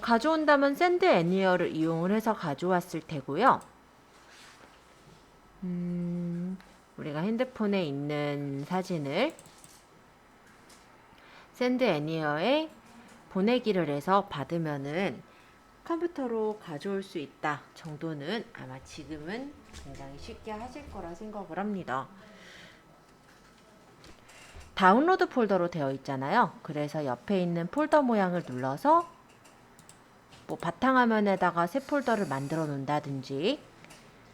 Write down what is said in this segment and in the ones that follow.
가져온다면 샌드 애니어를 이용을 해서 가져왔을 테고요. 우리가 핸드폰에 있는 사진을 샌드 애니어에 보내기를 해서 받으면은 컴퓨터로 가져올 수 있다 정도는 아마 지금은 굉장히 쉽게 하실 거라 생각을 합니다. 다운로드 폴더로 되어 있잖아요. 그래서 옆에 있는 폴더 모양을 눌러서 뭐 바탕화면에다가 새 폴더를 만들어 놓는다든지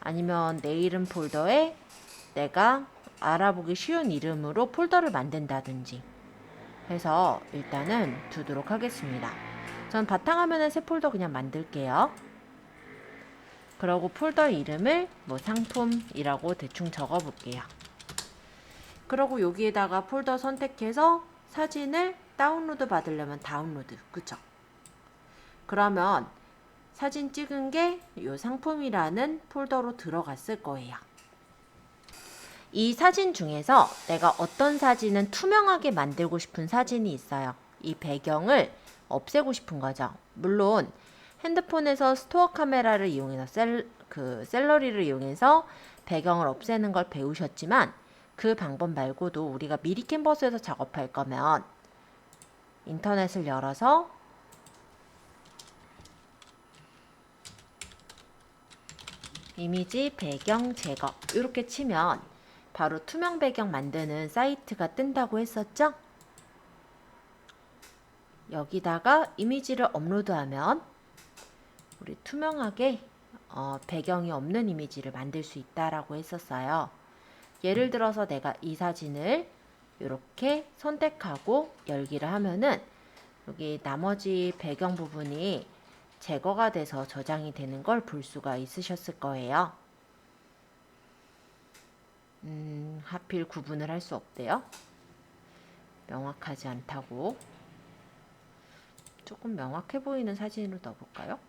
아니면 내 이름 폴더에 내가 알아보기 쉬운 이름으로 폴더를 만든다든지 해서 일단은 두도록 하겠습니다. 전 바탕화면에 새 폴더 그냥 만들게요. 그러고 폴더 이름을 뭐 상품이라고 대충 적어 볼게요. 그러고 여기에다가 폴더 선택해서 사진을 다운로드 받으려면 다운로드, 그쵸? 그러면 사진 찍은 게 이 상품이라는 폴더로 들어갔을 거예요. 이 사진 중에서 내가 어떤 사진은 투명하게 만들고 싶은 사진이 있어요. 이 배경을 없애고 싶은 거죠. 물론 핸드폰에서 스토어 카메라를 이용해서 셀러리를 이용해서 배경을 없애는 걸 배우셨지만 그 방법 말고도 우리가 미리 캔버스에서 작업할 거면 인터넷을 열어서 이미지 배경 제거 이렇게 치면 바로 투명 배경 만드는 사이트가 뜬다고 했었죠? 여기다가 이미지를 업로드하면 우리 투명하게 배경이 없는 이미지를 만들 수 있다라고 했었어요. 예를 들어서 내가 이 사진을 이렇게 선택하고 열기를 하면은 여기 나머지 배경 부분이 제거가 돼서 저장이 되는 걸 볼 수가 있으셨을 거예요. 하필 구분을 할 수 없대요. 명확하지 않다고. 조금 명확해 보이는 사진으로 넣어볼까요?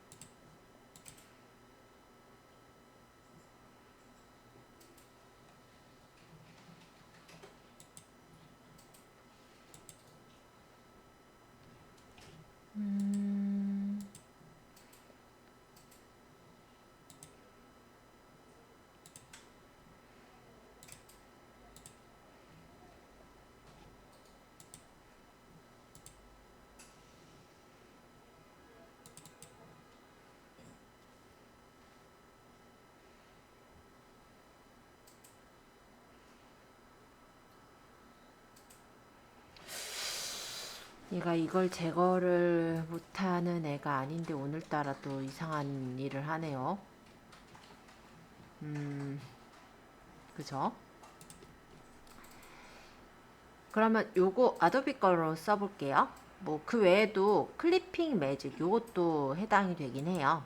얘가 이걸 제거를 못하는 애가 아닌데 오늘따라 또 이상한 일을 하네요. 그죠? 그러면 요거 아도비 거로 써볼게요. 뭐 그 외에도 클리핑 매직 요것도 해당이 되긴 해요.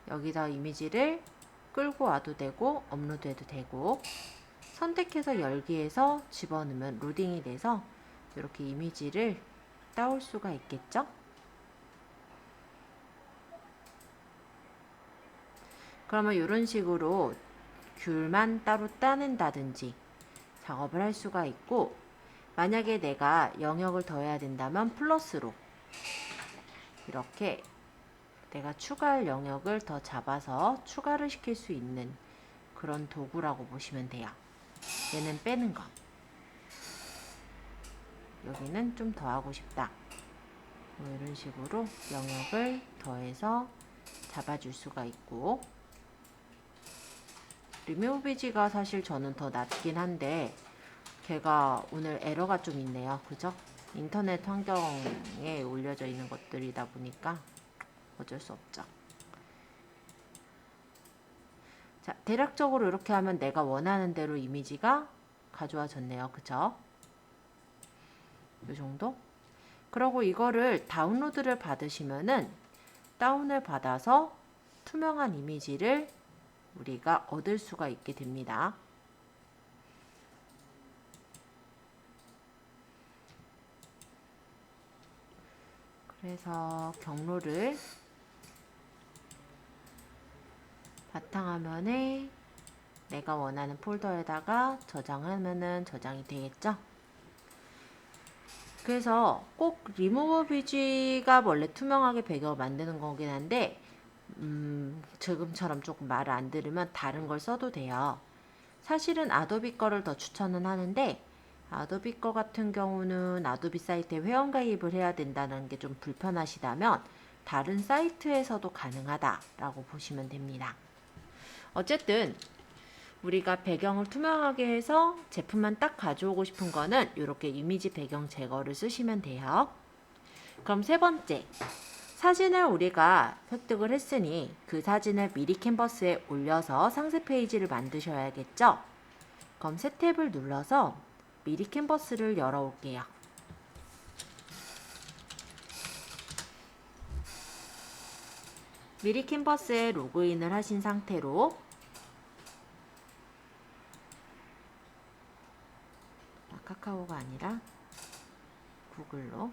여기다 이미지를 끌고 와도 되고 업로드 해도 되고 선택해서 열기에서 집어넣으면 로딩이 돼서 이렇게 이미지를 따올 수가 있겠죠? 그러면 이런 식으로 귤만 따로 따낸다든지 작업을 할 수가 있고 만약에 내가 영역을 더해야 된다면 플러스로 이렇게 내가 추가할 영역을 더 잡아서 추가를 시킬 수 있는 그런 도구라고 보시면 돼요. 얘는 빼는 거. 여기는 좀 더 하고 싶다. 뭐 이런 식으로 영역을 더해서 잡아줄 수가 있고 리뮤브 비지가 사실 저는 더 낫긴 한데 걔가 오늘 에러가 좀 있네요. 그죠? 인터넷 환경에 올려져 있는 것들이다 보니까 어쩔 수 없죠. 자, 대략적으로 이렇게 하면 내가 원하는 대로 이미지가 가져와졌네요. 그죠? 이 정도? 그리고 이거를 다운로드를 받으시면은 다운을 받아서 투명한 이미지를 우리가 얻을 수가 있게 됩니다. 그래서 경로를 바탕화면에 내가 원하는 폴더에다가 저장하면은 저장이 되겠죠? 그래서 꼭 리무브 비지가 원래 투명하게 배경을 만드는 거긴 한데 지금처럼 조금 말을 안 들으면 다른 걸 써도 돼요. 사실은 아도비 거를 더 추천은 하는데 아도비 거 같은 경우는 아도비 사이트에 회원 가입을 해야 된다는 게 좀 불편하시다면 다른 사이트에서도 가능하다라고 보시면 됩니다. 어쨌든 우리가 배경을 투명하게 해서 제품만 딱 가져오고 싶은 거는 이렇게 이미지 배경 제거를 쓰시면 돼요. 그럼 세 번째, 사진을 우리가 획득을 했으니 그 사진을 미리 캔버스에 올려서 상세 페이지를 만드셔야겠죠? 그럼 새 탭을 눌러서 미리 캔버스를 열어올게요. 미리 캔버스에 로그인을 하신 상태로 카카오가 아니라 구글로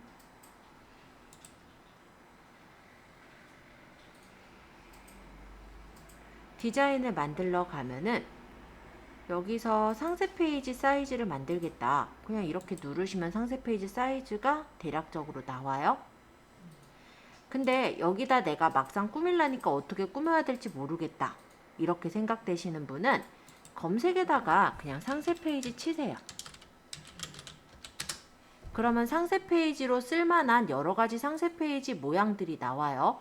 디자인을 만들러 가면은 여기서 상세 페이지 사이즈를 만들겠다. 그냥 이렇게 누르시면 상세 페이지 사이즈가 대략적으로 나와요. 근데 여기다 내가 막상 꾸밀라니까 어떻게 꾸며야 될지 모르겠다. 이렇게 생각되시는 분은 검색에다가 그냥 상세 페이지 치세요. 그러면 상세 페이지로 쓸만한 여러 가지 상세 페이지 모양들이 나와요.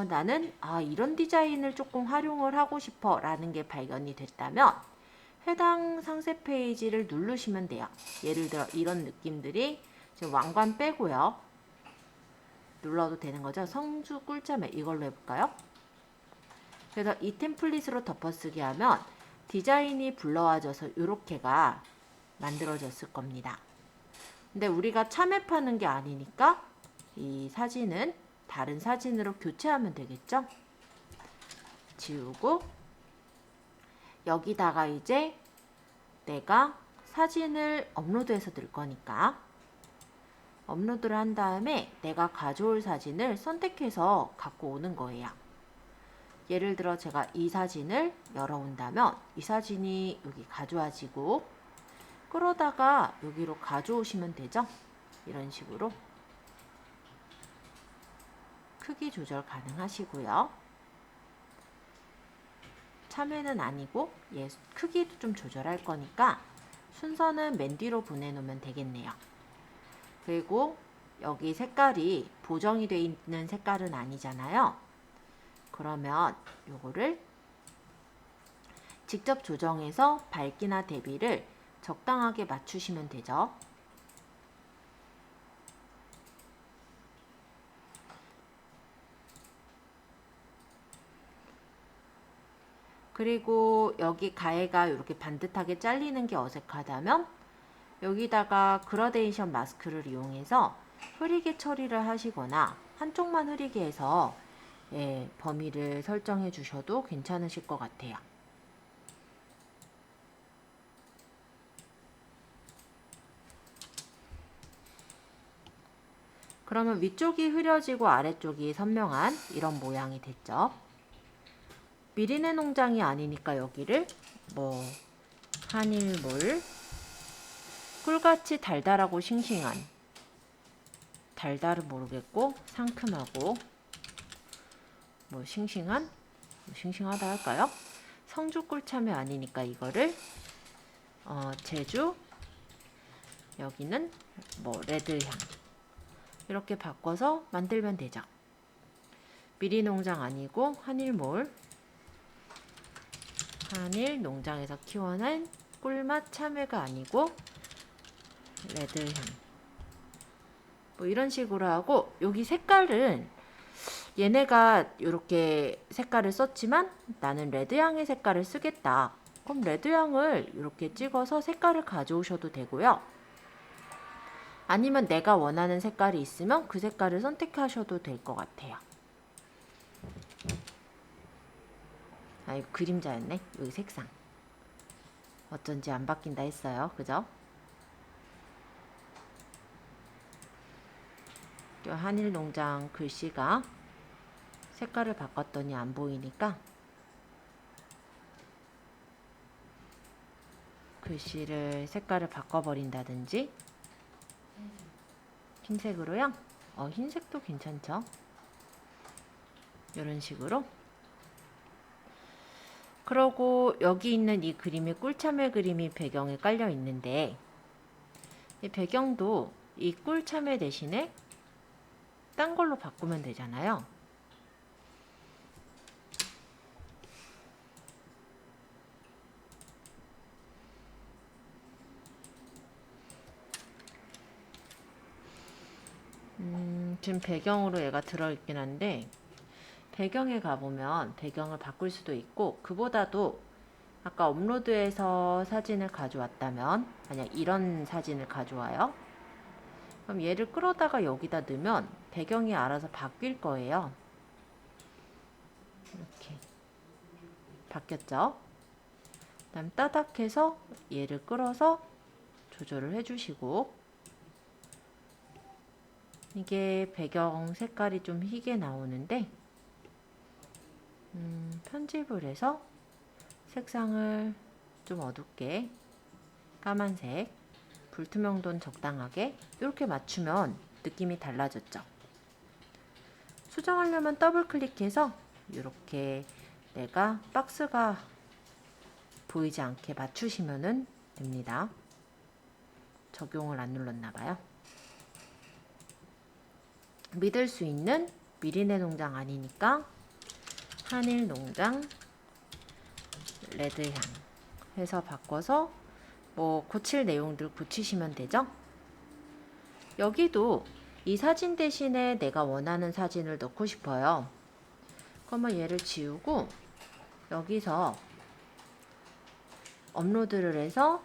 나는 이런 디자인을 조금 활용을 하고 싶어 라는 게 발견이 됐다면 해당 상세 페이지를 누르시면 돼요. 예를 들어 이런 느낌들이 지금 왕관 빼고요. 눌러도 되는 거죠. 성주 꿀자매 이걸로 해볼까요? 그래서 이 템플릿으로 덮어쓰기 하면 디자인이 불러와져서 이렇게가 만들어졌을 겁니다. 근데 우리가 참맵하는 게 아니니까 이 사진은 다른 사진으로 교체하면 되겠죠? 지우고 여기다가 이제 내가 사진을 업로드해서 넣을 거니까 업로드를 한 다음에 내가 가져올 사진을 선택해서 갖고 오는 거예요. 예를 들어 제가 이 사진을 열어온다면 이 사진이 여기 가져와지고 끌어다가 여기로 가져오시면 되죠? 이런 식으로 크기 조절 가능하시고요. 참외는 아니고 크기도 좀 조절할 거니까 순서는 맨 뒤로 보내놓으면 되겠네요. 그리고 여기 색깔이 보정이 되어 있는 색깔은 아니잖아요. 그러면 요거를 직접 조정해서 밝기나 대비를 적당하게 맞추시면 되죠. 그리고 여기 가해가 이렇게 반듯하게 잘리는 게 어색하다면 여기다가 그라데이션 마스크를 이용해서 흐리게 처리를 하시거나 한쪽만 흐리게 해서 범위를 설정해 주셔도 괜찮으실 것 같아요. 그러면 위쪽이 흐려지고 아래쪽이 선명한 이런 모양이 됐죠. 미리네 농장이 아니니까 여기를 한일몰 꿀같이 달달하고 싱싱한 달달은 모르겠고 상큼하고 싱싱하다 할까요? 성주 꿀참외 아니니까 이거를 제주 여기는 레드향 이렇게 바꿔서 만들면 되죠. 미리 농장 아니고 한일 농장에서 키워낸 꿀맛 참외가 아니고 레드향 이런 식으로 하고 여기 색깔은 얘네가 이렇게 색깔을 썼지만 나는 레드향의 색깔을 쓰겠다. 그럼 레드향을 이렇게 찍어서 색깔을 가져오셔도 되고요. 아니면 내가 원하는 색깔이 있으면 그 색깔을 선택하셔도 될 것 같아요. 이거 그림자였네. 여기 색상. 어쩐지 안 바뀐다 했어요. 그죠? 한일농장 글씨가 색깔을 바꿨더니 안 보이니까 글씨를 색깔을 바꿔버린다든지 흰색으로요? 흰색도 괜찮죠? 이런 식으로. 그러고 여기 있는 이 그림이 꿀참외 그림이 배경에 깔려 있는데, 이 배경도 이 꿀참외 대신에 딴 걸로 바꾸면 되잖아요. 지금 배경으로 얘가 들어있긴 한데, 배경에 가보면 배경을 바꿀 수도 있고, 그보다도 아까 업로드해서 사진을 가져왔다면, 만약 이런 사진을 가져와요. 그럼 얘를 끌어다가 여기다 넣으면 배경이 알아서 바뀔 거예요. 이렇게 바뀌었죠? 그 다음 따닥해서 얘를 끌어서 조절을 해주시고, 이게 배경 색깔이 좀 희게 나오는데, 편집을 해서 색상을 좀 어둡게, 까만색, 불투명도는 적당하게 이렇게 맞추면 느낌이 달라졌죠. 수정하려면 더블 클릭해서 이렇게 내가 박스가 보이지 않게 맞추시면 됩니다. 적용을 안 눌렀나봐요. 믿을 수 있는 미리네 농장 아니니까 한일 농장 레드향 해서 바꿔서 뭐 고칠 내용들 고치시면 되죠. 여기도 이 사진 대신에 내가 원하는 사진을 넣고 싶어요. 그러면 얘를 지우고 여기서 업로드를 해서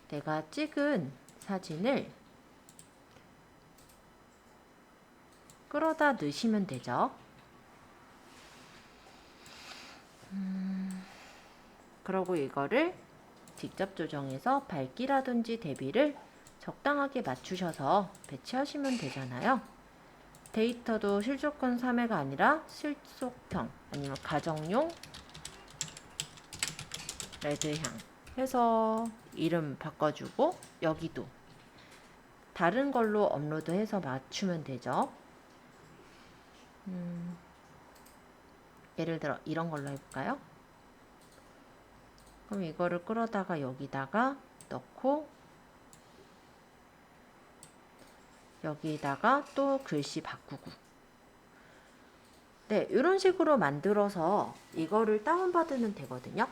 내가 찍은 사진을 끌어다 넣으시면 되죠. 그러고 이거를 직접 조정해서 밝기라든지 대비를 적당하게 맞추셔서 배치하시면 되잖아요. 데이터도 실조건 3회가 아니라 실속형 아니면 가정용 레드향 해서 이름 바꿔주고, 여기도 다른 걸로 업로드해서 맞추면 되죠. 예를 들어 이런 걸로 해볼까요? 그럼 이거를 끌어다가 여기다가 넣고, 여기다가 또 글씨 바꾸고. 네, 이런 식으로 만들어서 이거를 다운받으면 되거든요.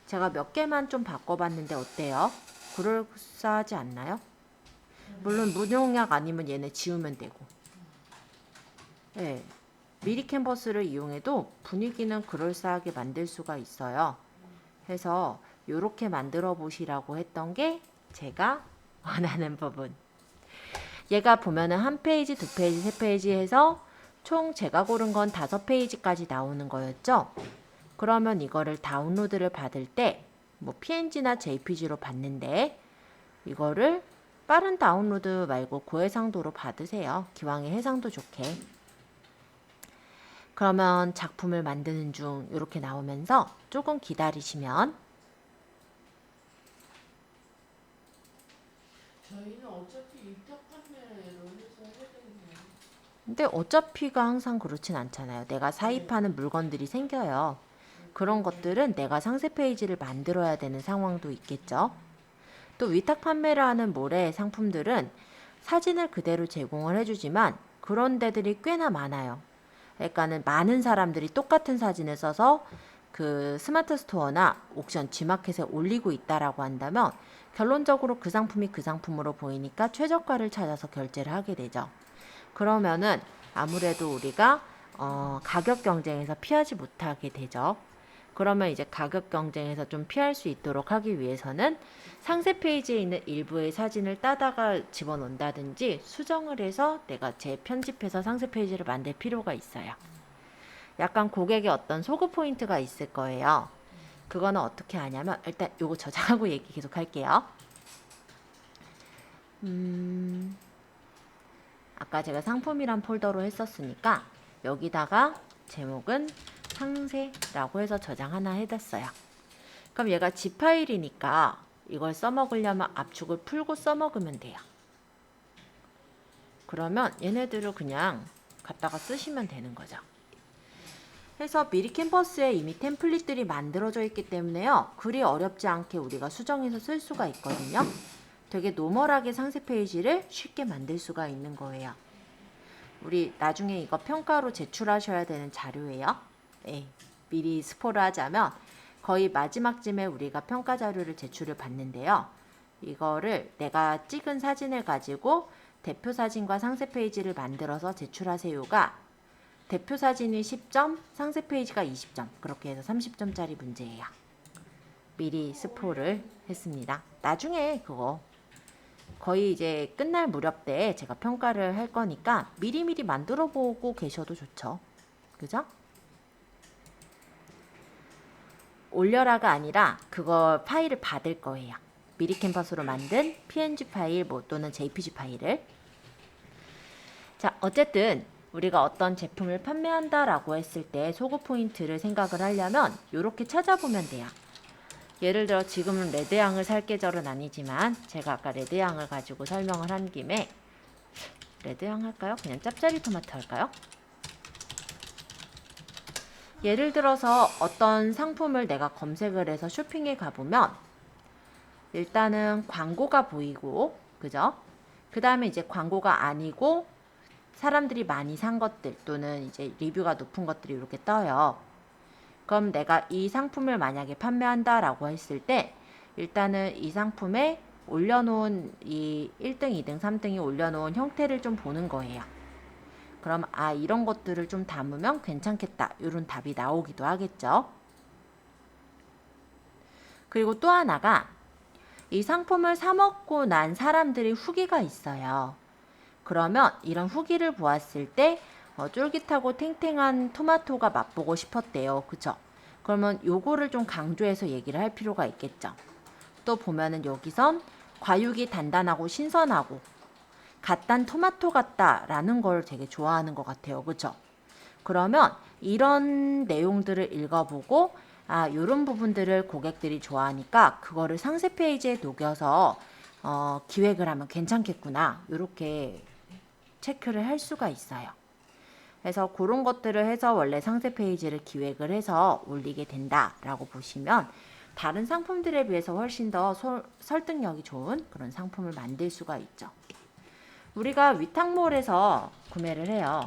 제가 몇 개만 좀 바꿔봤는데 어때요? 그럴싸하지 않나요? 물론 무농약 아니면 얘네 지우면 되고. 네, 미리 캔버스를 이용해도 분위기는 그럴싸하게 만들 수가 있어요. 해서 이렇게 만들어 보시라고 했던 게 제가 원하는 부분. 얘가 보면은 한 페이지, 두 페이지, 세 페이지 해서 총 제가 고른 건 5페이지까지 나오는 거였죠. 그러면 이거를 다운로드를 받을 때 뭐 PNG나 JPG로 받는데, 이거를 빠른 다운로드 말고 고해상도로 받으세요. 기왕에 해상도 좋게. 그러면 작품을 만드는 중 이렇게 나오면서 조금 기다리시면, 저희는 어차피 위탁 판매로 해서 해야 되겠네요. 근데 어차피가 항상 그렇진 않잖아요. 내가 사입하는 물건들이 생겨요. 그런 것들은 내가 상세 페이지를 만들어야 되는 상황도 있겠죠. 또 위탁 판매를 하는 모래 상품들은 사진을 그대로 제공을 해주지만 그런 데들이 꽤나 많아요. 그러니까는 많은 사람들이 똑같은 사진을 써서 그 스마트 스토어나 옥션, G마켓에 올리고 있다라고 한다면 결론적으로 그 상품이 그 상품으로 보이니까 최저가를 찾아서 결제를 하게 되죠. 그러면은 아무래도 우리가 가격 경쟁에서 피하지 못하게 되죠. 그러면 이제 가격 경쟁에서 좀 피할 수 있도록 하기 위해서는 상세 페이지에 있는 일부의 사진을 따다가 집어넣는다든지 수정을 해서 내가 재편집해서 상세 페이지를 만들 필요가 있어요. 약간 고객의 어떤 소구 포인트가 있을 거예요. 그거는 어떻게 하냐면, 일단 요거 저장하고 얘기 계속 할게요. 아까 제가 상품이란 폴더로 했었으니까 여기다가 제목은 상세라고 해서 저장 하나 해뒀어요. 그럼 얘가 zip 파일이니까 이걸 써먹으려면 압축을 풀고 써먹으면 돼요. 그러면 얘네들을 그냥 갖다가 쓰시면 되는 거죠. 그래서 미리 캔버스에 이미 템플릿들이 만들어져 있기 때문에요. 그리 어렵지 않게 우리가 수정해서 쓸 수가 있거든요. 되게 노멀하게 상세 페이지를 쉽게 만들 수가 있는 거예요. 우리 나중에 이거 평가로 제출하셔야 되는 자료예요. 네, 미리 스포를 하자면 거의 마지막쯤에 우리가 평가 자료를 제출을 받는데요. 이거를 내가 찍은 사진을 가지고 대표 사진과 상세 페이지를 만들어서 제출하세요가 대표 사진이 10점, 상세 페이지가 20점, 그렇게 해서 30점짜리 문제예요. 미리 스포를 했습니다. 나중에 그거 거의 이제 끝날 무렵 때 제가 평가를 할 거니까 미리미리 만들어 보고 계셔도 좋죠. 그죠? 올려라가 아니라 그거 파일을 받을 거예요. 미리 캔버스로 만든 png 파일 뭐 또는 jpg 파일을. 자, 어쨌든 우리가 어떤 제품을 판매한다라고 했을 때 소구 포인트를 생각을 하려면 이렇게 찾아보면 돼요. 예를 들어 지금은 레드향을 살 계절은 아니지만 제가 아까 레드향을 가지고 설명을 한 김에 레드향 할까요? 그냥 짭짜리 토마토 할까요? 예를 들어서 어떤 상품을 내가 검색을 해서 쇼핑에 가보면 일단은 광고가 보이고, 그죠? 그 다음에 이제 광고가 아니고 사람들이 많이 산 것들 또는 이제 리뷰가 높은 것들이 이렇게 떠요. 그럼 내가 이 상품을 만약에 판매한다라고 했을 때 일단은 이 상품에 올려놓은 이 1등, 2등, 3등이 올려놓은 형태를 좀 보는 거예요. 그럼 아, 이런 것들을 좀 담으면 괜찮겠다, 이런 답이 나오기도 하겠죠. 그리고 또 하나가 이 상품을 사 먹고 난 사람들의 후기가 있어요. 그러면 이런 후기를 보았을 때 쫄깃하고 탱탱한 토마토가 맛보고 싶었대요. 그죠? 그러면 요거를 좀 강조해서 얘기를 할 필요가 있겠죠. 또 보면은 여기선 과육이 단단하고 신선하고 갓단 토마토 같다라는 걸 되게 좋아하는 것 같아요. 그죠? 그러면 이런 내용들을 읽어보고 아, 요런 부분들을 고객들이 좋아하니까 그거를 상세 페이지에 녹여서 기획을 하면 괜찮겠구나, 요렇게 체크를 할 수가 있어요. 그래서 그런 것들을 해서 원래 상세 페이지를 기획을 해서 올리게 된다라고 보시면 다른 상품들에 비해서 훨씬 더 설득력이 좋은 그런 상품을 만들 수가 있죠. 우리가 위탁몰에서 구매를 해요.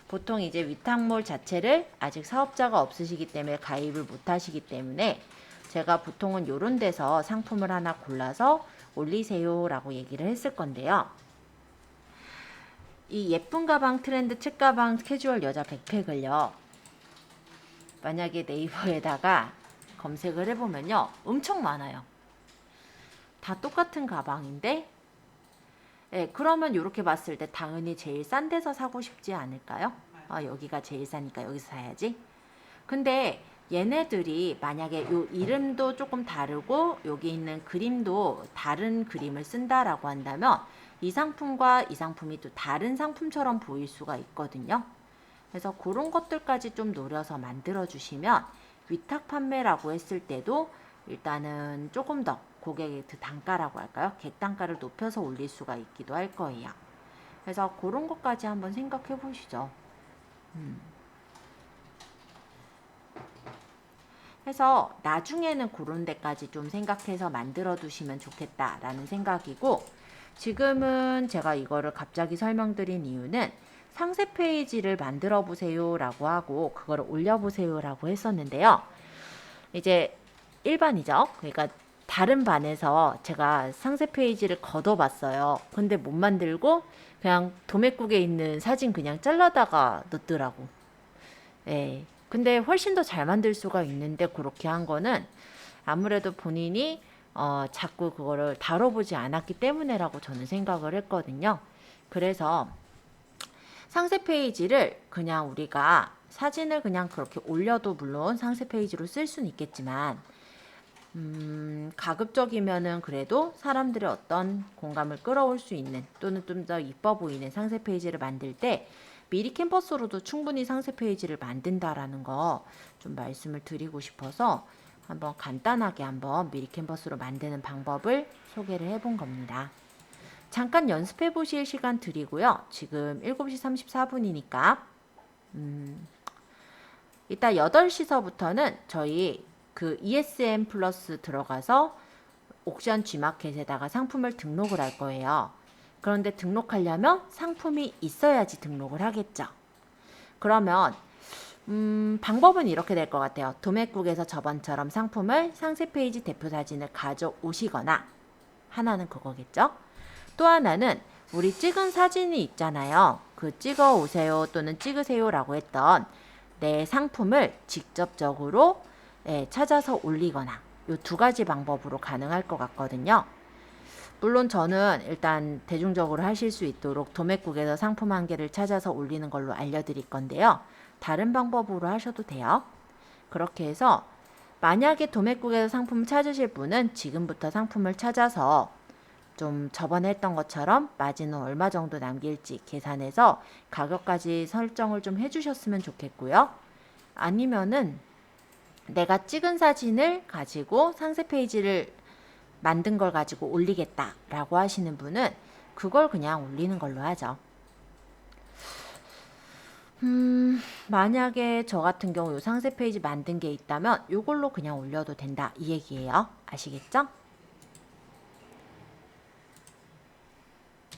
보통 이제 위탁몰 자체를 아직 사업자가 없으시기 때문에 가입을 못 하시기 때문에 제가 보통은 이런 데서 상품을 하나 골라서 올리세요 라고 얘기를 했을 건데요. 이 예쁜 가방, 트렌드, 책 가방, 캐주얼 여자 백팩을요, 만약에 네이버에다가 검색을 해보면요, 엄청 많아요. 다 똑같은 가방인데, 네, 그러면 이렇게 봤을 때 당연히 제일 싼 데서 사고 싶지 않을까요? 아, 여기가 제일 싸니까 여기서 사야지. 근데 얘네들이 만약에 요 이름도 조금 다르고 여기 있는 그림도 다른 그림을 쓴다라고 한다면 이 상품과 이 상품이 또 다른 상품처럼 보일 수가 있거든요. 그래서 그런 것들까지 좀 노려서 만들어 주시면 위탁 판매라고 했을 때도 일단은 조금 더 고객의 그 단가라고 할까요? 객단가를 높여서 올릴 수가 있기도 할 거예요. 그래서 그런 것까지 한번 생각해 보시죠. 해서 나중에는 그런 데까지 좀 생각해서 만들어 두시면 좋겠다라는 생각이고, 지금은 제가 이거를 갑자기 설명드린 이유는 상세 페이지를 만들어 보세요 라고 하고 그거를 올려 보세요 라고 했었는데요. 이제 일반이죠. 그러니까 다른 반에서 제가 상세 페이지를 걷어 봤어요. 근데 못 만들고 그냥 도매국에 있는 사진 그냥 잘라다가 넣더라고. 예. 근데 훨씬 더 잘 만들 수가 있는데 그렇게 한 거는 아무래도 본인이 자꾸 그거를 다뤄보지 않았기 때문에라고 저는 생각을 했거든요. 그래서 상세 페이지를 그냥 우리가 사진을 그냥 그렇게 올려도 물론 상세 페이지로 쓸 수는 있겠지만 가급적이면은 그래도 사람들의 어떤 공감을 끌어올 수 있는 또는 좀 더 이뻐 보이는 상세 페이지를 만들 때 미리 캔버스로도 충분히 상세 페이지를 만든다라는 거 좀 말씀을 드리고 싶어서 한번 간단하게 한번 미리 캔버스로 만드는 방법을 소개를 해본 겁니다. 잠깐 연습해 보실 시간 드리고요. 지금 7시 34분이니까 이따 8시서부터는 저희 그 ESM 플러스 들어가서 옥션 G마켓에다가 상품을 등록을 할 거예요. 그런데 등록하려면 상품이 있어야지 등록을 하겠죠. 그러면 방법은 이렇게 될 것 같아요. 도매국에서 저번처럼 상품을 상세 페이지 대표 사진을 가져오시거나, 하나는 그거겠죠. 또 하나는 우리 찍은 사진이 있잖아요. 그 찍어 오세요 또는 찍으세요 라고 했던 내 상품을 직접적으로 찾아서 올리거나, 이 두 가지 방법으로 가능할 것 같거든요. 물론 저는 일단 대중적으로 하실 수 있도록 도매국에서 상품 한 개를 찾아서 올리는 걸로 알려드릴 건데요. 다른 방법으로 하셔도 돼요. 그렇게 해서 만약에 도매국에서 상품을 찾으실 분은 지금부터 상품을 찾아서 좀 저번에 했던 것처럼 마진은 얼마 정도 남길지 계산해서 가격까지 설정을 좀 해주셨으면 좋겠고요. 아니면은 내가 찍은 사진을 가지고 상세 페이지를 만든 걸 가지고 올리겠다라고 하시는 분은 그걸 그냥 올리는 걸로 하죠. 만약에 저 같은 경우 요 상세 페이지 만든 게 있다면 이걸로 그냥 올려도 된다 이 얘기예요. 아시겠죠?